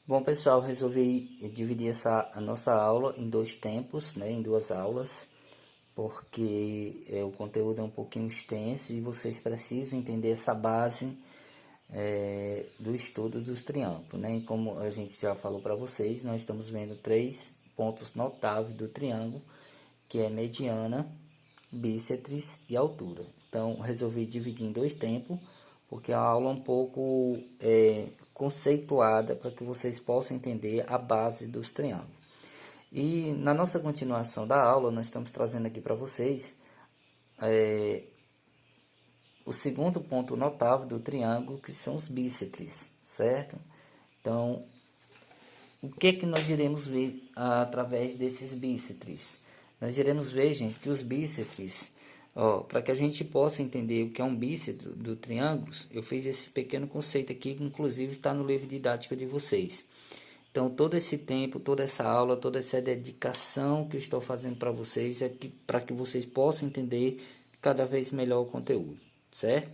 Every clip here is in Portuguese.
Bom, pessoal, resolvi dividir a nossa aula em dois tempos, né, em duas aulas, porque o conteúdo é um pouquinho extenso e vocês precisam entender essa base do estudo dos triângulos, né? E como a gente já falou para vocês, nós estamos vendo três pontos notáveis do triângulo, que é mediana, bícetres e altura. Então, resolvi dividir em dois tempos, porque a aula é um pouco conceituada para que vocês possam entender a base dos triângulos. E na nossa continuação da aula, nós estamos trazendo aqui para vocês o segundo ponto notável do triângulo, que são os bícetres, certo? Então, o que nós iremos ver através desses bícetres? Nós iremos ver, gente, que os bícetres, para que a gente possa entender o que é um bícetre do triângulo, eu fiz esse pequeno conceito aqui, que inclusive está no livro didático de vocês. Então, todo esse tempo, toda essa aula, toda essa dedicação que eu estou fazendo para vocês é para que vocês possam entender cada vez melhor o conteúdo, certo?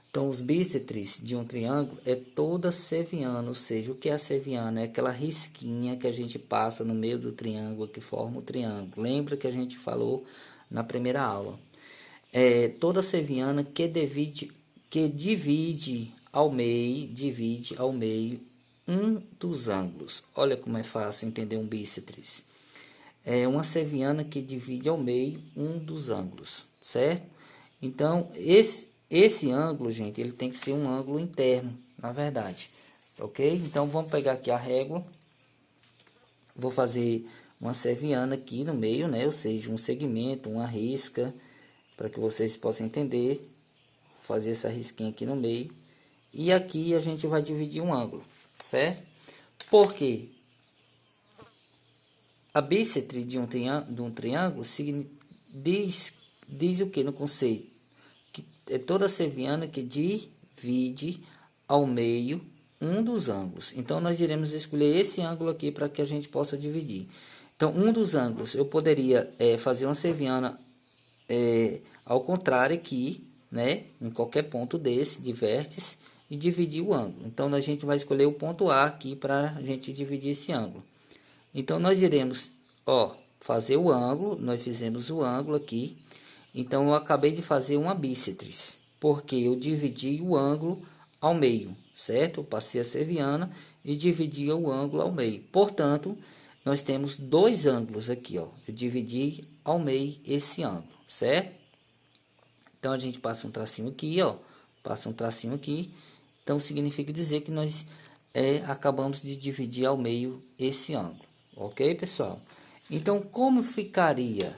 Então, os bícetres de um triângulo é toda seviana, ou seja, o que é a seviana? É aquela risquinha que a gente passa no meio do triângulo, que forma o triângulo. Lembra que a gente falou na primeira aula? É toda seviana que divide ao meio um dos ângulos. Olha como é fácil entender um bícetres. É uma seviana que divide ao meio um dos ângulos, certo? Então, esse ângulo, gente, ele tem que ser um ângulo interno, na verdade, ok? Então, vamos pegar aqui a régua. Vou fazer uma seviana aqui no meio, né? Ou seja, um segmento, uma risca, para que vocês possam entender. Vou fazer essa risquinha aqui no meio. E aqui a gente vai dividir um ângulo, certo? Por quê? A bícetre de um triângulo diz o que no conceito? Que é toda seviana que divide ao meio um dos ângulos. Então, nós iremos escolher esse ângulo aqui para que a gente possa dividir. Então, um dos ângulos, eu poderia fazer uma seviana ao contrário aqui, né? Em qualquer ponto desse, de vértice, e dividir o ângulo. Então, a gente vai escolher o ponto A aqui para a gente dividir esse ângulo. Então, nós iremos, fazer o ângulo. Nós fizemos o ângulo aqui. Então, eu acabei de fazer uma bícetres, porque eu dividi o ângulo ao meio, certo? Eu passei a seviana e dividi o ângulo ao meio. Portanto, nós temos dois ângulos aqui, ó. Eu dividi ao meio esse ângulo, certo? Então, a gente passa um tracinho aqui, ó. Passa um tracinho aqui. Então, significa dizer que nós acabamos de dividir ao meio esse ângulo. Ok, pessoal? Então, como ficaria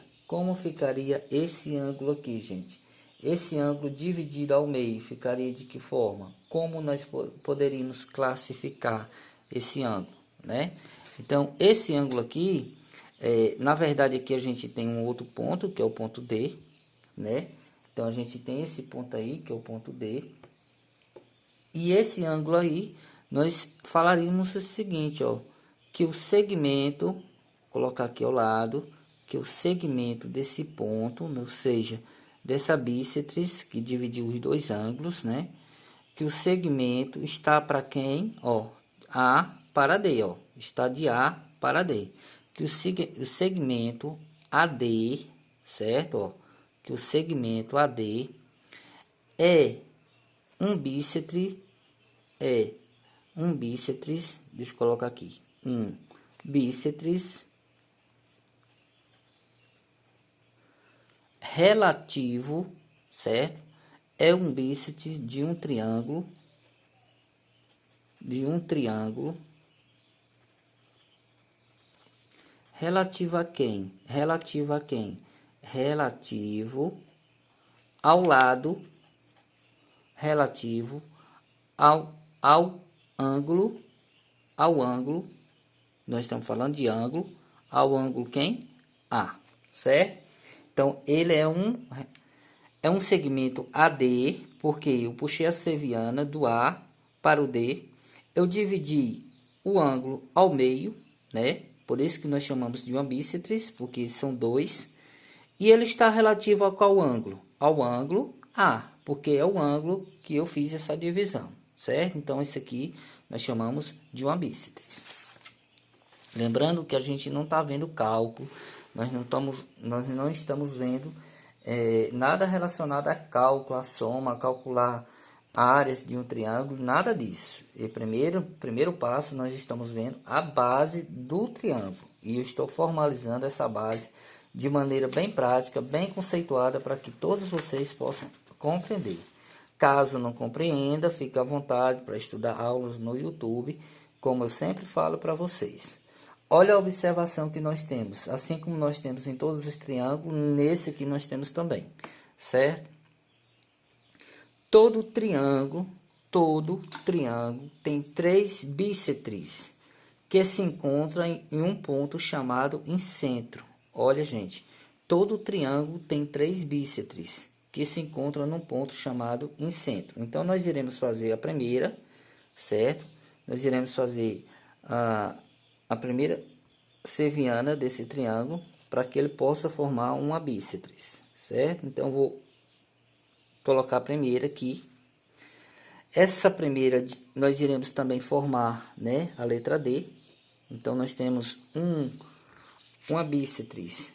esse ângulo aqui, gente? Esse ângulo dividido ao meio ficaria de que forma? Como nós poderíamos classificar esse ângulo, né? Então, esse ângulo aqui, na verdade, aqui a gente tem um outro ponto, que é o ponto D, né? Então, a gente tem esse ponto aí, que é o ponto D. E esse ângulo aí, nós falaríamos o seguinte, ó, que o segmento, vou colocar aqui ao lado, que o segmento desse ponto, ou seja, dessa bícetres que dividiu os dois ângulos, né? Que o segmento está para quem? Ó, A para D, ó, está de A para D. Que o segmento AD, certo? Ó, que o segmento AD é um bícetre, deixa eu colocar aqui, um bícetres relativo, certo? É um bícetre de um triângulo, relativo a quem? Relativo a quem? Relativo ao lado, relativo ao ângulo, nós estamos falando de ângulo, ao ângulo quem? A, certo? Então, ele é um segmento AD, porque eu puxei a seviana do A para o D, eu dividi o ângulo ao meio, né? Por isso que nós chamamos de uma bícetres, porque são dois. E ele está relativo a qual ângulo? Ao ângulo A, porque é o ângulo que eu fiz essa divisão, certo? Então, esse aqui nós chamamos de uma bícetres. Lembrando que a gente não está vendo cálculo, nós não estamos vendo nada relacionado a cálculo, a soma, a calcular áreas de um triângulo, nada disso. E primeiro passo, nós estamos vendo a base do triângulo. E eu estou formalizando essa base de maneira bem prática, bem conceituada, para que todos vocês possam compreender. Caso não compreenda, fique à vontade para estudar aulas no YouTube, como eu sempre falo para vocês. Olha a observação que nós temos, assim como nós temos em todos os triângulos, nesse aqui nós temos também, certo? Todo triângulo tem 3 bícetres que se encontram em um ponto chamado incentro. Olha, gente, todo triângulo tem 3 bícetres que se encontram num ponto chamado incentro. Então, nós iremos fazer a primeira, certo? Nós iremos fazer a primeira serviana desse triângulo para que ele possa formar uma bícetres, certo? Então, vou colocar a primeira aqui. Essa primeira nós iremos também formar, né, a letra D. Então, nós temos uma bícetres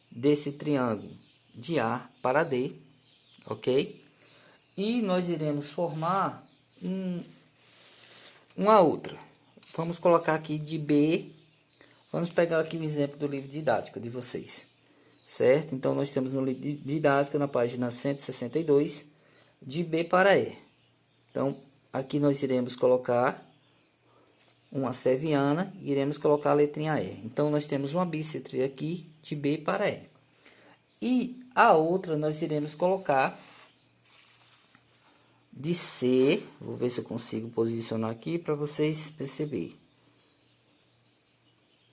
desse triângulo de A para D, ok? E nós iremos formar uma outra. Vamos colocar aqui de B. Vamos pegar aqui o exemplo do livro didático de vocês, certo? Então, nós temos no livro didático, na página 162, de B para E. Então, aqui nós iremos colocar uma serviana e iremos colocar a letrinha E. Então, nós temos uma bícetre aqui de B para E. E a outra nós iremos colocar de C. Vou ver se eu consigo posicionar aqui para vocês perceberem.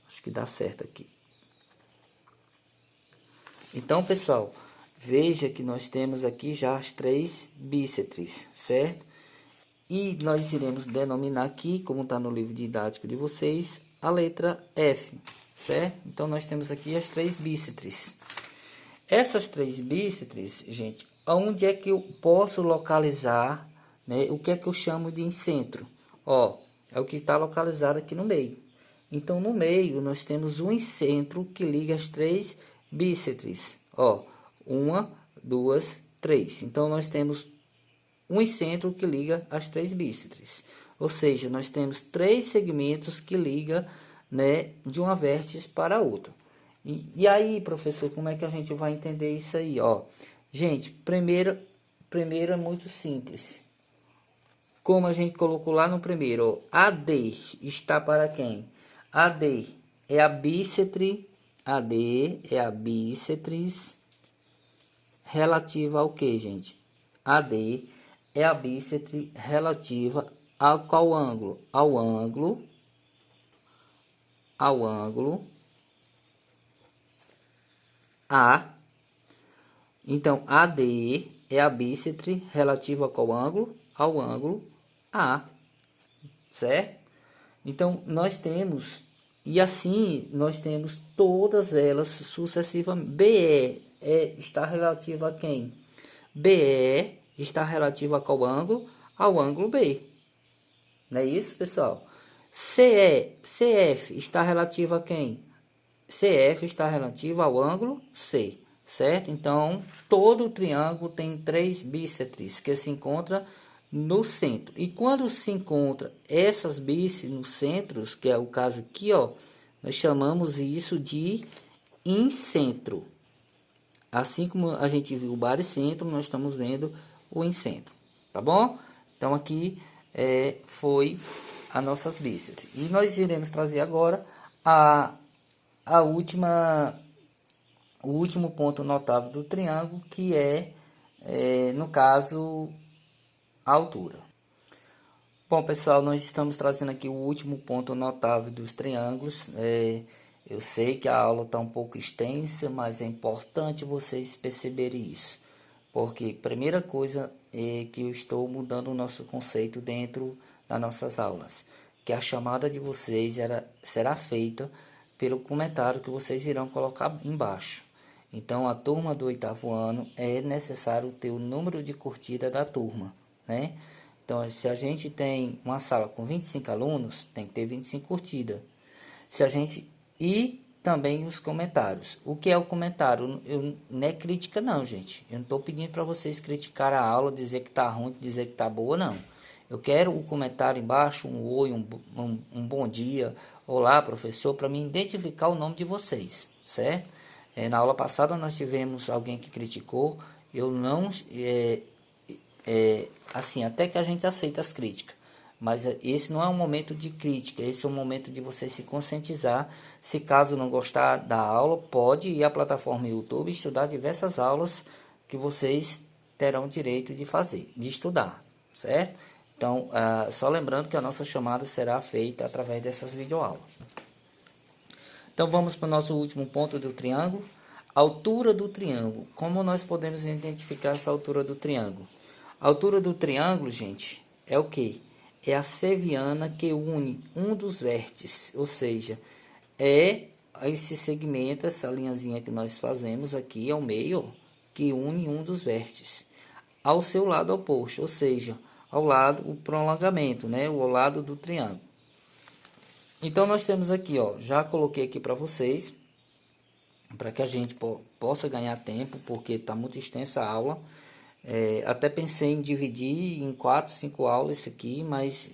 Acho que dá certo aqui. Então, pessoal, veja que nós temos aqui já as 3 bícetres, certo? E nós iremos denominar aqui, como está no livro didático de vocês, a letra F, certo? Então, nós temos aqui as 3 bícetres. Essas 3 bícetres, gente, onde é que eu posso localizar, né? O que é que eu chamo de incentro? Ó, é o que está localizado aqui no meio. Então, no meio, nós temos um incentro que liga as 3 bícetres. Ó, 1, 2, 3. Então, nós temos um incentro que liga as 3 bícetres. Ou seja, nós temos 3 segmentos que ligam, né, de uma vértice para a outra. E aí, professor, como é que a gente vai entender isso aí? Ó, gente, primeiro é muito simples. Como a gente colocou lá no primeiro, ó, AD está para quem? AD é a bícetre, AD é a bícetres relativa ao que, gente? AD é a bícetre relativa a qual ângulo? Ao ângulo A. Então, AD é a bícetre relativa a qual ângulo? Ao ângulo A, certo? Então, nós temos, e assim nós temos todas elas sucessivamente. BE está relativa a quem? BE está relativa a qual ângulo? Ao ângulo B. Não é isso, pessoal? CF está relativa a quem? CF está relativa ao ângulo C, certo? Então, todo triângulo tem 3 bícetres que se encontram no centro. E quando se encontra essas bícetres no centro, que é o caso aqui, ó, nós chamamos isso de incentro. Assim como a gente viu o baricentro, nós estamos vendo o incentro, tá bom? Então, aqui foi as nossas bícetres. E nós iremos trazer agora o último ponto notável do triângulo, que no caso, a altura. Bom, pessoal, nós estamos trazendo aqui o último ponto notável dos triângulos. Eu sei que a aula está um pouco extensa, mas é importante vocês perceberem isso. Porque a primeira coisa é que eu estou mudando o nosso conceito dentro das nossas aulas. Que a chamada de vocês será feita pelo comentário que vocês irão colocar embaixo. Então, a turma do 8º ano é necessário ter o número de curtida da turma, né? Então, se a gente tem uma sala com 25 alunos, tem que ter 25 curtidas. Se a gente... E também os comentários. O que é o comentário? Não é crítica não, gente. Eu não estou pedindo para vocês criticar a aula, dizer que está ruim, dizer que está boa, não. Eu quero o comentário embaixo, um oi, um bom dia, olá professor, para me identificar o nome de vocês, certo? Na aula passada nós tivemos alguém que criticou, eu não, assim, até que a gente aceita as críticas, mas esse não é um momento de crítica, esse é um momento de você se conscientizar. Se caso não gostar da aula, pode ir à plataforma YouTube e estudar diversas aulas que vocês terão direito de fazer, de estudar, certo? Então, só lembrando que a nossa chamada será feita através dessas videoaulas. Então, vamos para o nosso último ponto do triângulo. Altura do triângulo. Como nós podemos identificar essa altura do triângulo? A altura do triângulo, gente, é o quê? É a seviana que une um dos vértices, ou seja, é esse segmento, essa linhazinha que nós fazemos aqui ao meio, que une um dos vértices ao seu lado oposto, ou seja, ao lado, o prolongamento, né? O lado do triângulo. Então, nós temos aqui, ó, já coloquei aqui para vocês, para que a gente possa ganhar tempo, porque está muito extensa a aula. Até pensei em dividir em 4, 5 aulas isso aqui, mas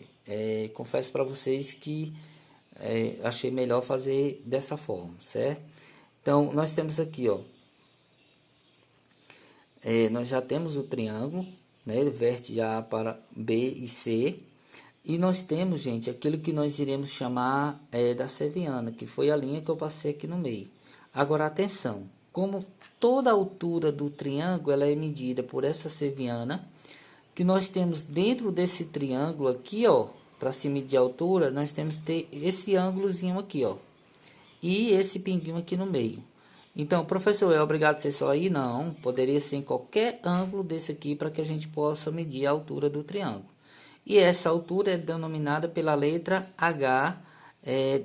confesso para vocês que achei melhor fazer dessa forma, certo? Então, nós temos aqui, ó, nós já temos o triângulo, né, vértice A para B e C, e nós temos, gente, aquilo que nós iremos chamar da seviana, que foi a linha que eu passei aqui no meio. Agora, atenção, como toda a altura do triângulo ela é medida por essa seviana, que nós temos dentro desse triângulo aqui, ó, para se medir a altura, nós temos que ter esse ângulozinho aqui, ó, e esse pinguinho aqui no meio. Então, professor, é obrigado a ser só aí? Não, poderia ser em qualquer ângulo desse aqui para que a gente possa medir a altura do triângulo. E essa altura é denominada pela letra H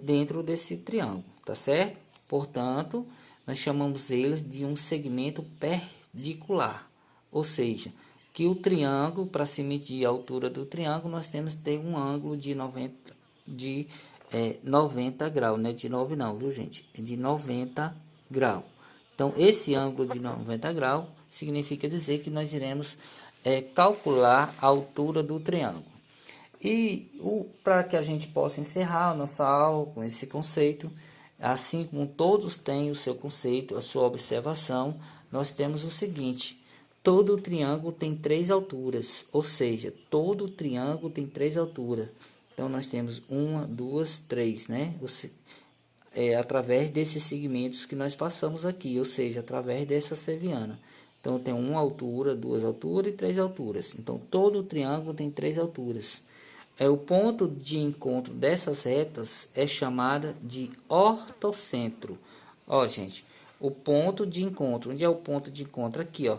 dentro desse triângulo, tá certo? Portanto, nós chamamos eles de um segmento perpendicular, ou seja, que o triângulo, para se medir a altura do triângulo, nós temos que ter um ângulo de 90 graus, não é de 9 não, viu gente? É de 90 graus. Então, esse ângulo de 90 graus significa dizer que nós iremos calcular a altura do triângulo. E para que a gente possa encerrar a nossa aula com esse conceito, assim como todos têm o seu conceito, a sua observação, nós temos o seguinte: todo triângulo tem 3 alturas, ou seja, todo triângulo tem 3 alturas. Então, nós temos 1, 2, 3, né? Através desses segmentos que nós passamos aqui, ou seja, através dessa seviana. Então, tem 1 altura, 2 alturas e 3 alturas. Então, todo triângulo tem 3 alturas. O ponto de encontro dessas retas é chamada de ortocentro. Ó, gente, o ponto de encontro, onde é o ponto de encontro? Aqui, ó.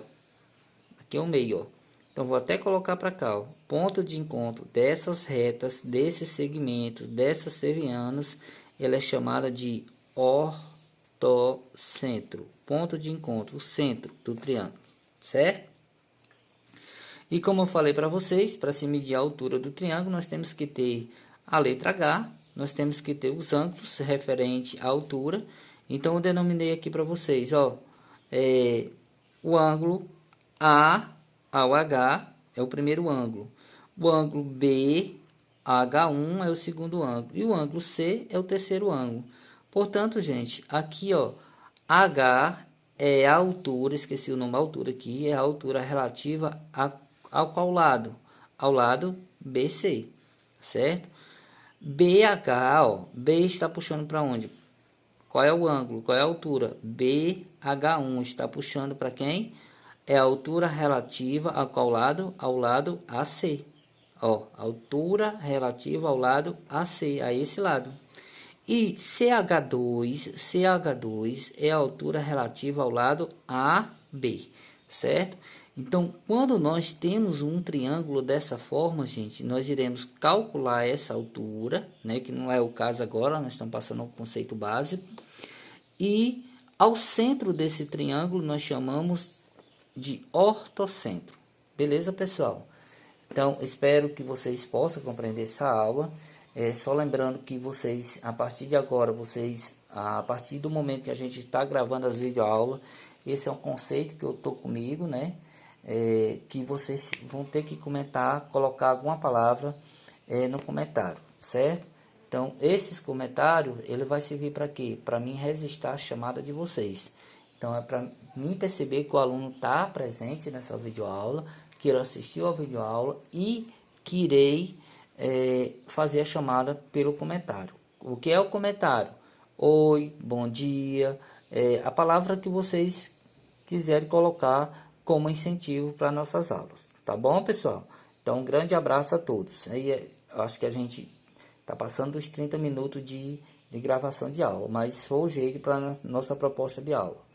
Aqui é o meio, ó. Então, vou até colocar para cá, ó. Ponto de encontro dessas retas, desses segmentos, dessas sevianas, ela é chamada de ortocentro. Ponto de encontro, o centro do triângulo, certo? E como eu falei para vocês, para se medir a altura do triângulo, nós temos que ter a letra H, nós temos que ter os ângulos referente à altura. Então, eu denominei aqui para vocês, ó, o ângulo A ao H é o primeiro ângulo. O ângulo B H1 é o segundo ângulo. E o ângulo C é o terceiro ângulo. Portanto, gente, aqui, ó, H é a altura, esqueci o nome da altura aqui, é a altura relativa ao qual lado? Ao lado BC, certo? BH, ó, B está puxando para onde? Qual é o ângulo? Qual é a altura? BH1 está puxando para quem? É a altura relativa a qual lado? Ao lado AC. Ó, altura relativa ao lado AC, a esse lado. E CH2 é a altura relativa ao lado AB, certo? Então, quando nós temos um triângulo dessa forma, gente, nós iremos calcular essa altura, né, que não é o caso agora, nós estamos passando um conceito básico. E ao centro desse triângulo nós chamamos de ortocentro. Beleza, pessoal? Então, espero que vocês possam compreender essa aula. Só lembrando que vocês, a partir de agora, a partir do momento que a gente está gravando as videoaulas, esse é um conceito que eu estou comigo, né? Que vocês vão ter que comentar, colocar alguma palavra no comentário, certo? Então, esses comentários, ele vai servir para quê? Para mim registrar a chamada de vocês. Então, é para mim perceber que o aluno está presente nessa videoaula, que ele assistiu a videoaula e que irei fazer a chamada pelo comentário. O que é o comentário? Oi, bom dia, a palavra que vocês quiserem colocar como incentivo para nossas aulas. Tá bom, pessoal? Então, um grande abraço a todos. Aí, acho que a gente está passando dos 30 minutos de gravação de aula, mas foi o jeito para a nossa proposta de aula.